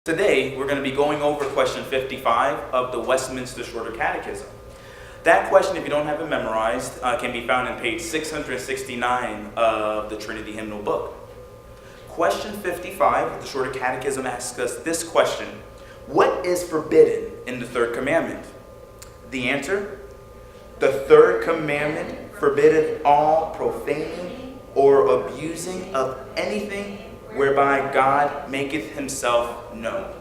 Today, we're going to be going over question 55 of the Westminster Shorter Catechism. That question, if you don't have it memorized, can be found on page 669 of the Trinity Hymnal book. Question 55 of the Shorter Catechism asks us this question: what is forbidden in the third commandment? The answer: the third commandment forbiddeth all profaning or abusing of anything whereby God maketh himself known.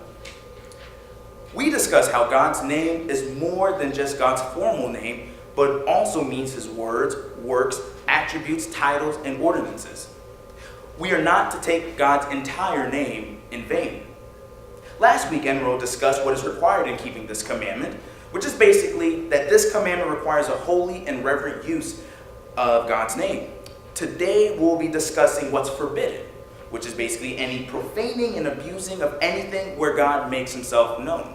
We discuss how God's name is more than just God's formal name, but also means his words, works, attributes, titles, and ordinances. We are not to take God's entire name in vain. Last week, Enro discussed what is required in keeping this commandment, which is basically that this commandment requires a holy and reverent use of God's name. Today, we'll be discussing what's forbidden, which is basically any profaning and abusing of anything where God makes himself known.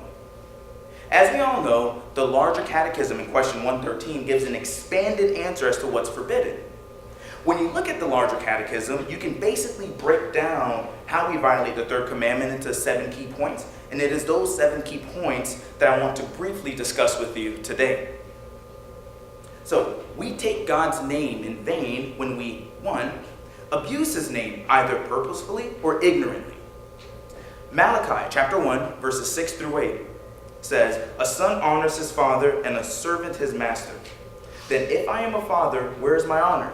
As we all know, the larger catechism in question 113 gives an expanded answer as to what's forbidden. When you look at the larger catechism, you can basically break down how we violate the third commandment into 7 key points, and it is those 7 key points that I want to briefly discuss with you today. So, we take God's name in vain when we, 1, abuse his name either purposefully or ignorantly. Malachi chapter 1 verses 6 through 8 says, "A son honors his father and a servant his master. Then if I am a father, where is my honor?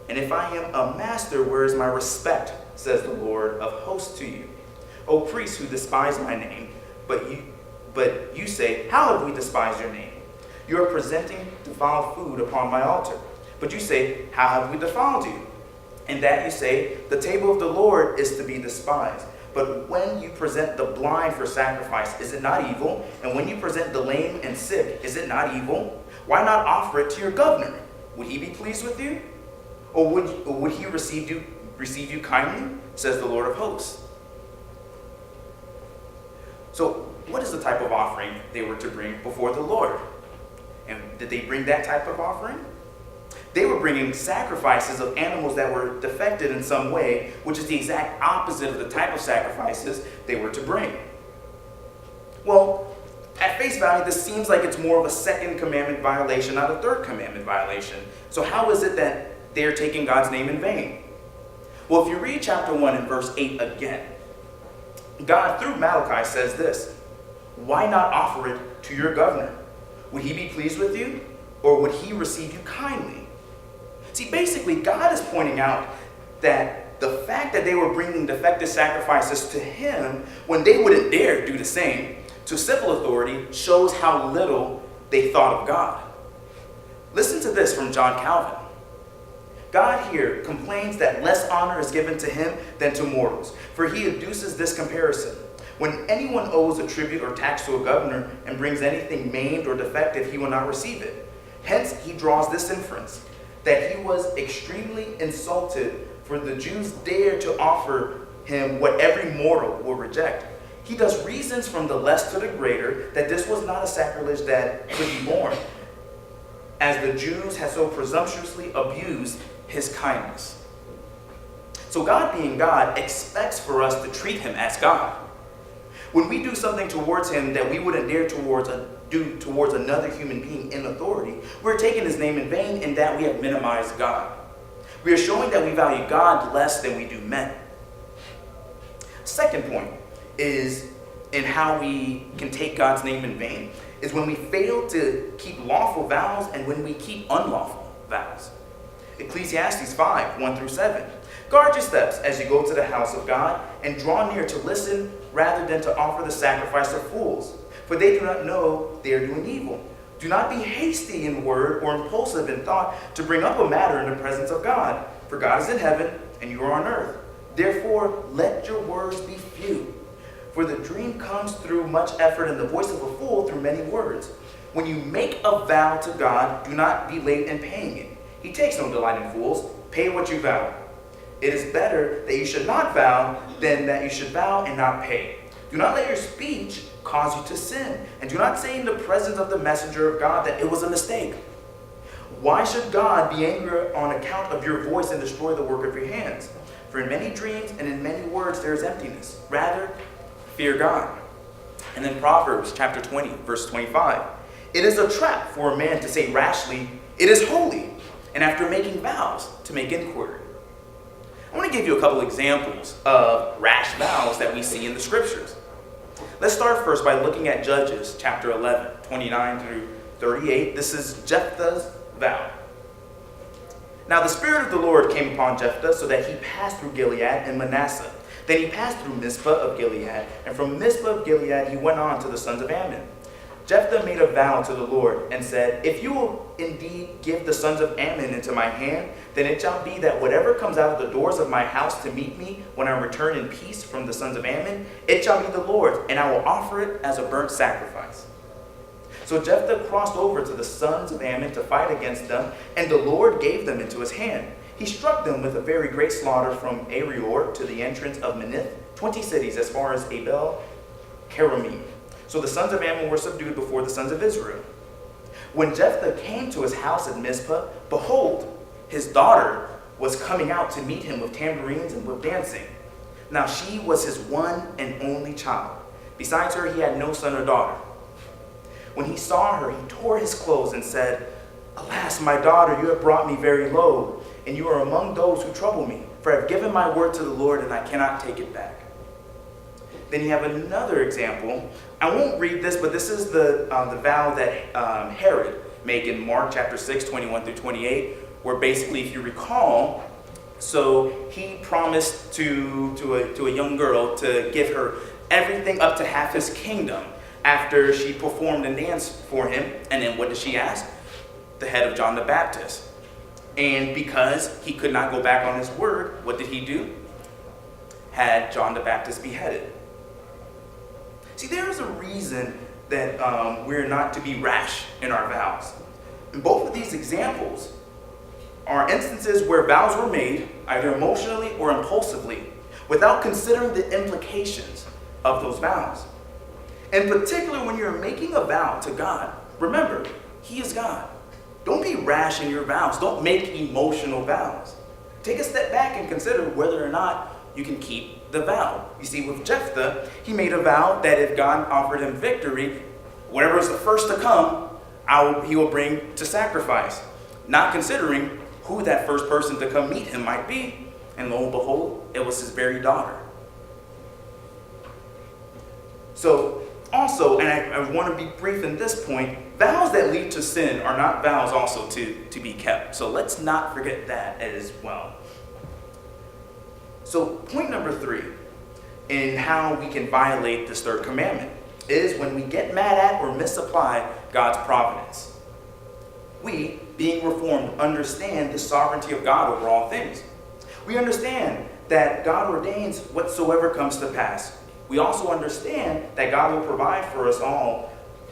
And if I am a master, where is my respect? Says the Lord of hosts to you. O priests who despise my name, but you say, how have we despised your name? You are presenting defiled food upon my altar. But you say, how have we defiled you? And that you say, the table of the Lord is to be despised. But when you present the blind for sacrifice, is it not evil? And when you present the lame and sick, is it not evil? Why not offer it to your governor? Would he be pleased with you? Or would he receive you kindly? Says the Lord of hosts." So, what is the type of offering they were to bring before the Lord? And did they bring that type of offering? They were bringing sacrifices of animals that were defected in some way, which is the exact opposite of the type of sacrifices they were to bring. Well, at face value, this seems like it's more of a second commandment violation, not a third commandment violation. So how is it that they are taking God's name in vain? Well, if you read chapter 1 and verse 8 again, God, through Malachi, says this: "Why not offer it to your governor? Would he be pleased with you? Or would he receive you kindly?" See, basically, God is pointing out that the fact that they were bringing defective sacrifices to him when they wouldn't dare do the same to civil authority shows how little they thought of God. Listen to this from John Calvin. God here complains that less honor is given to him than to mortals, for he adduces this comparison. When anyone owes a tribute or tax to a governor and brings anything maimed or defective, he will not receive it. Hence, he draws this inference, that he was extremely insulted, for the Jews dared to offer him what every mortal will reject. He thus reasons from the less to the greater that this was not a sacrilege that could be borne, as the Jews had so presumptuously abused his kindness. So God, being God, expects for us to treat him as God. When we do something towards him that we wouldn't dare do towards another human being in authority, we're taking his name in vain, in that we have minimized God. We are showing that we value God less than we do men. Second point is in how we can take God's name in vain is when we fail to keep lawful vows and when we keep unlawful vows. Ecclesiastes 5, 1 through 7. "Guard your steps as you go to the house of God, and draw near to listen rather than to offer the sacrifice of fools, for they do not know they are doing evil. Do not be hasty in word or impulsive in thought to bring up a matter in the presence of God, for God is in heaven and you are on earth. Therefore, let your words be few. For the dream comes through much effort, and the voice of a fool through many words. When you make a vow to God, do not be late in paying it. He takes no delight in fools. Pay what you vow. It is better that you should not vow than that you should vow and not pay. Do not let your speech cause you to sin, and do not say in the presence of the messenger of God that it was a mistake. Why should God be angry on account of your voice and destroy the work of your hands? For in many dreams and in many words there is emptiness. Rather, fear God. And then Proverbs chapter 20, verse 25. It is a trap for a man to say rashly, it is holy, and after making vows, to make inquiry. I want to give you a couple examples of rash vows that we see in the scriptures. Let's start first by looking at Judges chapter 11, 29 through 38. This is Jephthah's vow. Now the Spirit of the Lord came upon Jephthah so that he passed through Gilead and Manasseh. Then he passed through Mizpah of Gilead, and from Mizpah of Gilead he went on to the sons of Ammon. Jephthah made a vow to the Lord and said, if you will indeed give the sons of Ammon into my hand, then it shall be that whatever comes out of the doors of my house to meet me when I return in peace from the sons of Ammon, it shall be the Lord's, and I will offer it as a burnt sacrifice. So Jephthah crossed over to the sons of Ammon to fight against them, and the Lord gave them into his hand. He struck them with a very great slaughter from Arior to the entrance of Minnith, 20 cities as far as Abel Keramim. So the sons of Ammon were subdued before the sons of Israel. When Jephthah came to his house at Mizpah, behold, his daughter was coming out to meet him with tambourines and with dancing. Now she was his one and only child. Besides her, he had no son or daughter. When he saw her, he tore his clothes and said, alas, my daughter, you have brought me very low, and you are among those who trouble me. For I have given my word to the Lord, and I cannot take it back. Then you have another example. I won't read this, but this is the vow that Herod made in Mark chapter 6, 21 through 28, where basically, if you recall, so he promised to a young girl to give her everything up to half his kingdom after she performed a dance for him. And then what did she ask? The head of John the Baptist. And because he could not go back on his word, what did he do? Had John the Baptist beheaded. See, there is a reason that we're not to be rash in our vows. And both of these examples are instances where vows were made, either emotionally or impulsively, without considering the implications of those vows. In particular, when you're making a vow to God, remember, He is God. Don't be rash in your vows. Don't make emotional vows. Take a step back and consider whether or not you can keep the vow. You see, with Jephthah, he made a vow that if God offered him victory, whatever is the first to come, he will bring to sacrifice. Not considering who that first person to come meet him might be. And lo and behold, it was his very daughter. So, also, and I want to be brief in this point, vows that lead to sin are not vows also to be kept. So let's not forget that as well. So point number 3 in how we can violate this third commandment is when we get mad at or misapply God's providence. We, being Reformed, understand the sovereignty of God over all things. We understand that God ordains whatsoever comes to pass. We also understand that God will provide for us all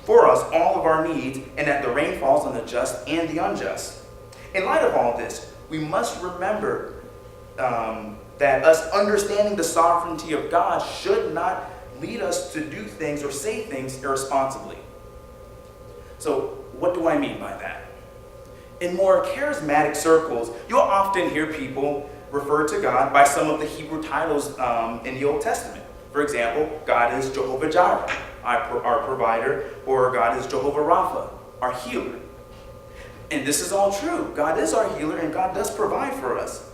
of our needs, and that the rain falls on the just and the unjust. In light of all this, we must remember that us understanding the sovereignty of God should not lead us to do things or say things irresponsibly. So, what do I mean by that? In more charismatic circles, you'll often hear people refer to God by some of the Hebrew titles in the Old Testament. For example, God is Jehovah Jireh, our provider, or God is Jehovah Rapha, our healer. And this is all true. God is our healer, and God does provide for us.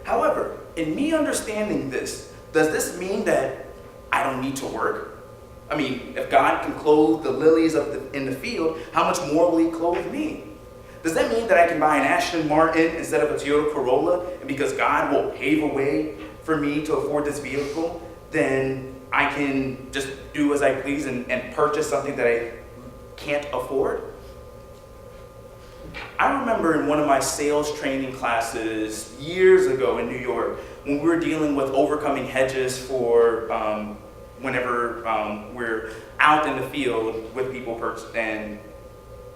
However, in me understanding this, does this mean that I don't need to work? I mean, if God can clothe the lilies in the field, how much more will He clothe me? Does that mean that I can buy an Aston Martin instead of a Toyota Corolla, and because God will pave a way for me to afford this vehicle, then I can just do as I please and purchase something that I can't afford? I remember in one of my sales training classes years ago in New York, when we were dealing with overcoming hedges for whenever we're out in the field with people and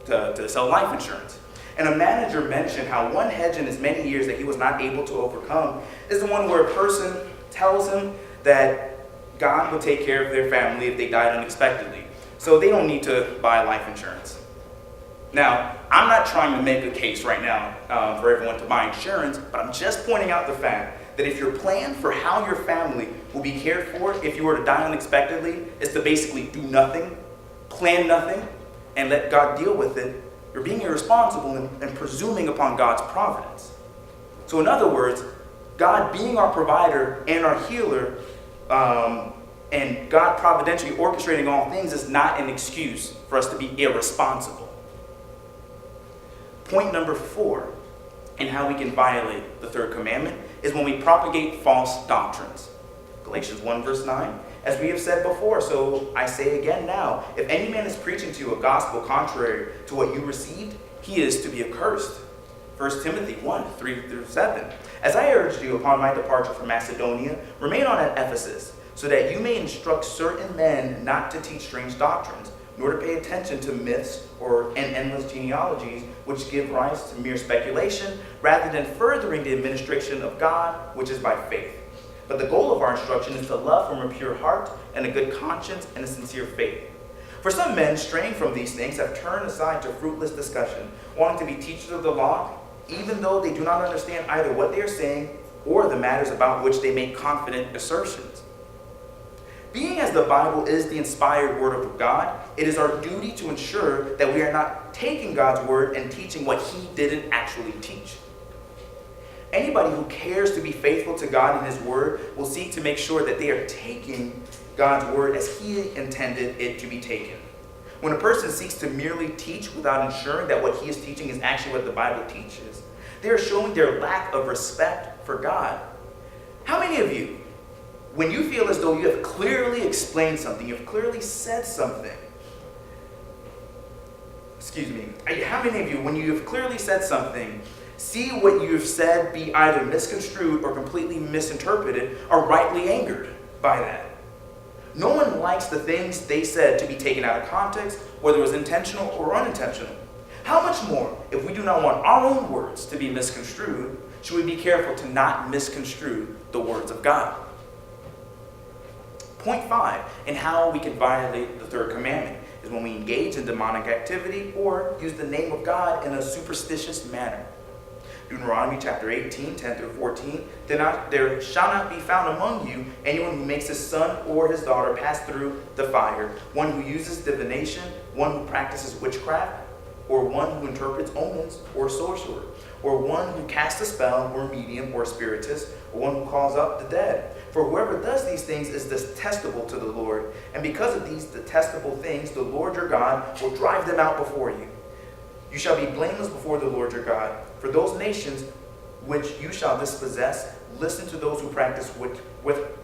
to sell life insurance. And a manager mentioned how one hedge in as many years that he was not able to overcome is the one where a person tells him that God will take care of their family if they died unexpectedly. So they don't need to buy life insurance. Now, I'm not trying to make a case right now for everyone to buy insurance, but I'm just pointing out the fact that if your plan for how your family will be cared for if you were to die unexpectedly is to basically do nothing, plan nothing, and let God deal with it, you're being irresponsible and presuming upon God's providence. So in other words, God being our provider and our healer, and God providentially orchestrating all things is not an excuse for us to be irresponsible. Point number 4 in how we can violate the third commandment is when we propagate false doctrines. Galatians 1 verse 9, as we have said before, so I say again now, if any man is preaching to you a gospel contrary to what you received, he is to be accursed. 1 Timothy 1, 3-7. As I urged you upon my departure from Macedonia, remain on at Ephesus, so that you may instruct certain men not to teach strange doctrines, nor to pay attention to myths and endless genealogies, which give rise to mere speculation, rather than furthering the administration of God, which is by faith. But the goal of our instruction is to love from a pure heart and a good conscience and a sincere faith. For some men, straying from these things, have turned aside to fruitless discussion, wanting to be teachers of the law, even though they do not understand either what they are saying or the matters about which they make confident assertions. Being as the Bible is the inspired word of God, it is our duty to ensure that we are not taking God's word and teaching what he didn't actually teach. Anybody who cares to be faithful to God and his word will seek to make sure that they are taking God's word as he intended it to be taken. When a person seeks to merely teach without ensuring that what he is teaching is actually what the Bible teaches, they are showing their lack of respect for God. How many of you, when you feel as though you have clearly explained something, you have clearly said something, how many of you, when you have clearly said something, see what you have said be either misconstrued or completely misinterpreted, are rightly angered by that? No one likes the things they said to be taken out of context, whether it was intentional or unintentional. How much more, if we do not want our own words to be misconstrued, should we be careful to not misconstrue the words of God? Point 5 in how we can violate the third commandment is when we engage in demonic activity or use the name of God in a superstitious manner. Deuteronomy chapter 18, 10-14, there shall not be found among you anyone who makes his son or his daughter pass through the fire, one who uses divination, one who practices witchcraft, or one who interprets omens or sorcerer, or one who casts a spell or medium or spiritist, or one who calls up the dead. For whoever does these things is detestable to the Lord, and because of these detestable things, the Lord your God will drive them out before you. You shall be blameless before the Lord your God. For those nations which you shall dispossess, listen to those who practice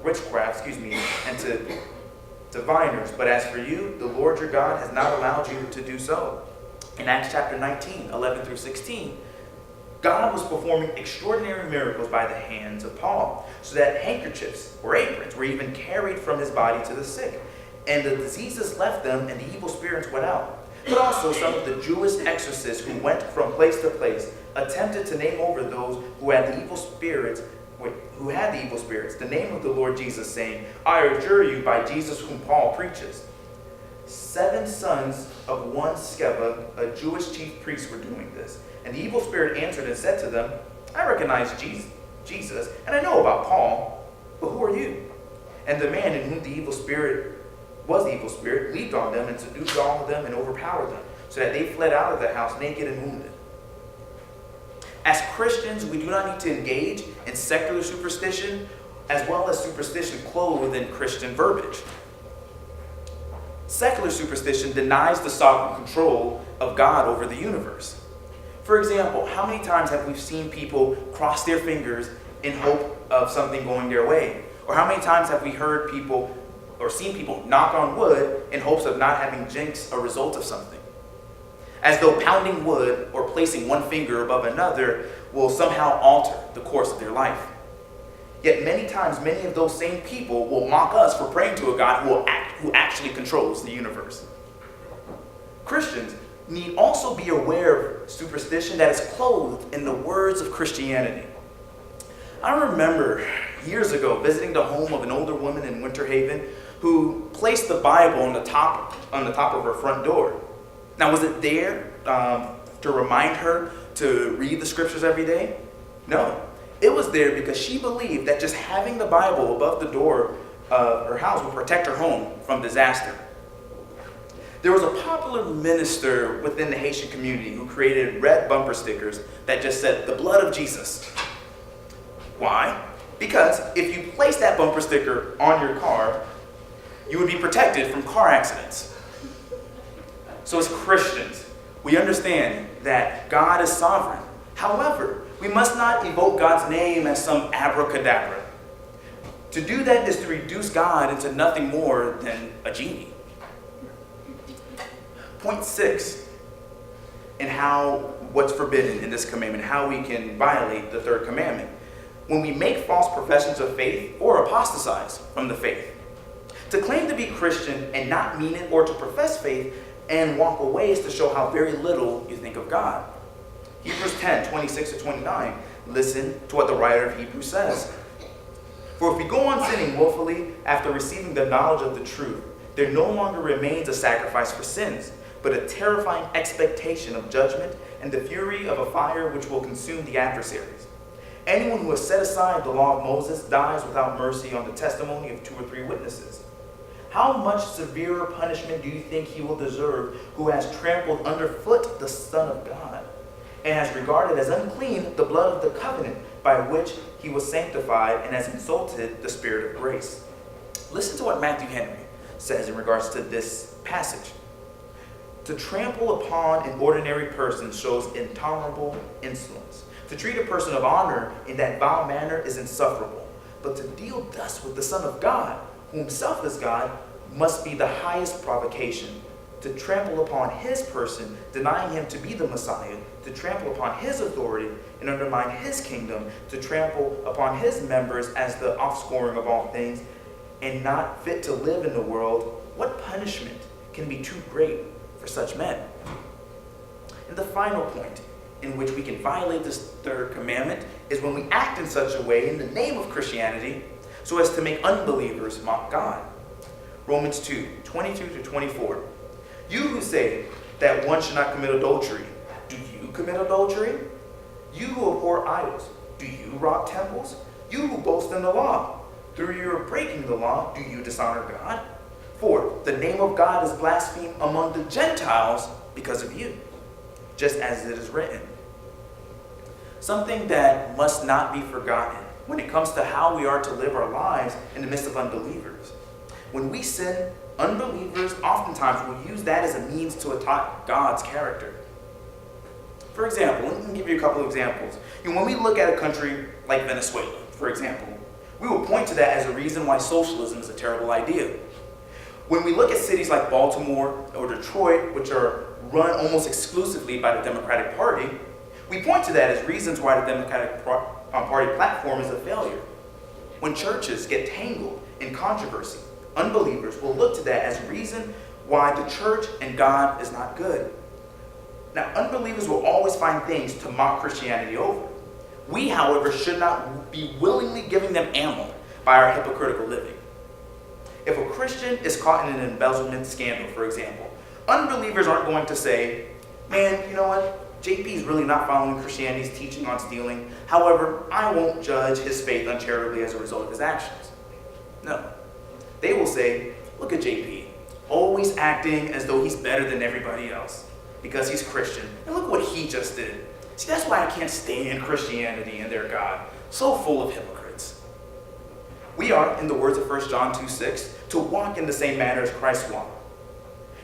witchcraft, and to diviners. But as for you, the Lord your God has not allowed you to do so. In Acts chapter 19, 11-16, God was performing extraordinary miracles by the hands of Paul, so that handkerchiefs or aprons were even carried from his body to the sick, and the diseases left them, and the evil spirits went out. But also some of the Jewish exorcists who went from place to place attempted to name over those who had the evil spirits, the name of the Lord Jesus, saying, I adjure you by Jesus whom Paul preaches. 7 sons of one Sceva, a Jewish chief priest, were doing this. And the evil spirit answered and said to them, I recognize Jesus, and I know about Paul, but who are you? And the man in whom the evil spirit leaped on them and seduced all of them and overpowered them, so that they fled out of the house naked and wounded. As Christians, we do not need to engage in secular superstition as well as superstition clothed in Christian verbiage. Secular superstition denies the sovereign control of God over the universe. For example, how many times have we seen people cross their fingers in hope of something going their way? Or how many times have we heard people or seen people knock on wood in hopes of not having jinx a result of something? As though pounding wood or placing one finger above another will somehow alter the course of their life. Yet many times, many of those same people will mock us for praying to a God who actually controls the universe. Christians need also be aware of superstition that is clothed in the words of Christianity. I remember years ago visiting the home of an older woman in Winter Haven who placed the Bible on the top of her front door. Now, was it there to remind her to read the scriptures every day? No. It was there because she believed that just having the Bible above the door of her house would protect her home from disaster. There was a popular minister within the Haitian community who created red bumper stickers that just said, "The blood of Jesus." Why? Because if you place that bumper sticker on your car, you would be protected from car accidents. So as Christians, we understand that God is sovereign. However, we must not evoke God's name as some abracadabra. To do that is to reduce God into nothing more than a genie. Point 6, in what's forbidden in this commandment, how we can violate the third commandment. When we make false professions of faith or apostatize from the faith. To claim to be Christian and not mean it, or to profess faith and walk away, is to show how very little you think of God. Hebrews 10:26-29. Listen to what the writer of Hebrews says. For if we go on sinning willfully after receiving the knowledge of the truth, there no longer remains a sacrifice for sins, but a terrifying expectation of judgment and the fury of a fire which will consume the adversaries. Anyone who has set aside the law of Moses dies without mercy on the testimony of 2 or 3 witnesses. How much severer punishment do you think he will deserve who has trampled underfoot the Son of God and has regarded as unclean the blood of the covenant by which he was sanctified and has insulted the Spirit of grace? Listen to what Matthew Henry says in regards to this passage. To trample upon an ordinary person shows intolerable insolence. To treat a person of honor in that vile manner is insufferable. But to deal thus with the Son of God, who himself is God, must be the highest provocation. To trample upon his person, denying him to be the Messiah, to trample upon his authority and undermine his kingdom, to trample upon his members as the offscouring of all things, and not fit to live in the world, what punishment can be too great for such men? And the final point in which we can violate this third commandment is when we act in such a way in the name of Christianity so as to make unbelievers mock God. Romans 2:22-24. You who say that one should not commit adultery, do you commit adultery? You who abhor idols, do you rob temples? You who boast in the law, through your breaking the law, do you dishonor God? For the name of God is blasphemed among the Gentiles because of you, just as it is written. Something that must not be forgotten when it comes to how we are to live our lives in the midst of unbelievers. When we sin, unbelievers oftentimes will use that as a means to attack God's character. For example, let me give you a couple of examples. When we look at a country like Venezuela, for example, we will point to that as a reason why socialism is a terrible idea. When we look at cities like Baltimore or Detroit, which are run almost exclusively by the Democratic Party, we point to that as reasons why the Democratic Party platform is a failure. When churches get tangled in controversy, unbelievers will look to that as a reason why the church and God is not good. Now, unbelievers will always find things to mock Christianity over. We, however, should not be willingly giving them ammo by our hypocritical living. If a Christian is caught in an embezzlement scandal, for example, unbelievers aren't going to say, man, you know what? JP is really not following Christianity's teaching on stealing. However, I won't judge his faith uncharitably as a result of his actions. No. They will say, look at JP, always acting as though he's better than everybody else because he's Christian. And look what he just did. See, that's why I can't stand Christianity and their God. So full of hypocrites. We are, in the words of 1 John 2:6, to walk in the same manner as Christ walked.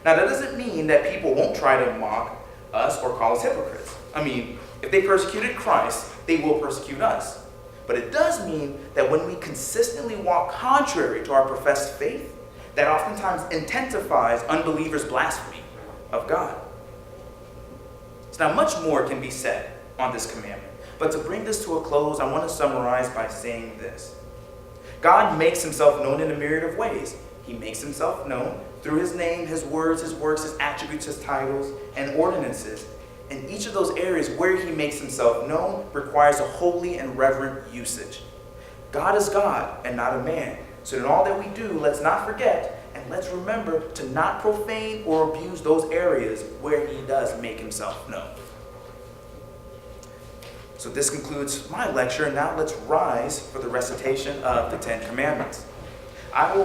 Now, that doesn't mean that people won't try to mock us or call us hypocrites. I mean, if they persecuted Christ, they will persecute us. But it does mean that when we consistently walk contrary to our professed faith, that oftentimes intensifies unbelievers' blasphemy of God. So now much more can be said on this commandment. But to bring this to a close, I want to summarize by saying this. God makes himself known in a myriad of ways. He makes himself known through his name, his words, his works, his attributes, his titles, and ordinances. And each of those areas where he makes himself known requires a holy and reverent usage. God is God and not a man. So in all that we do, let's not forget and let's remember to not profane or abuse those areas where he does make himself known. So this concludes my lecture. Now let's rise for the recitation of the Ten Commandments. I will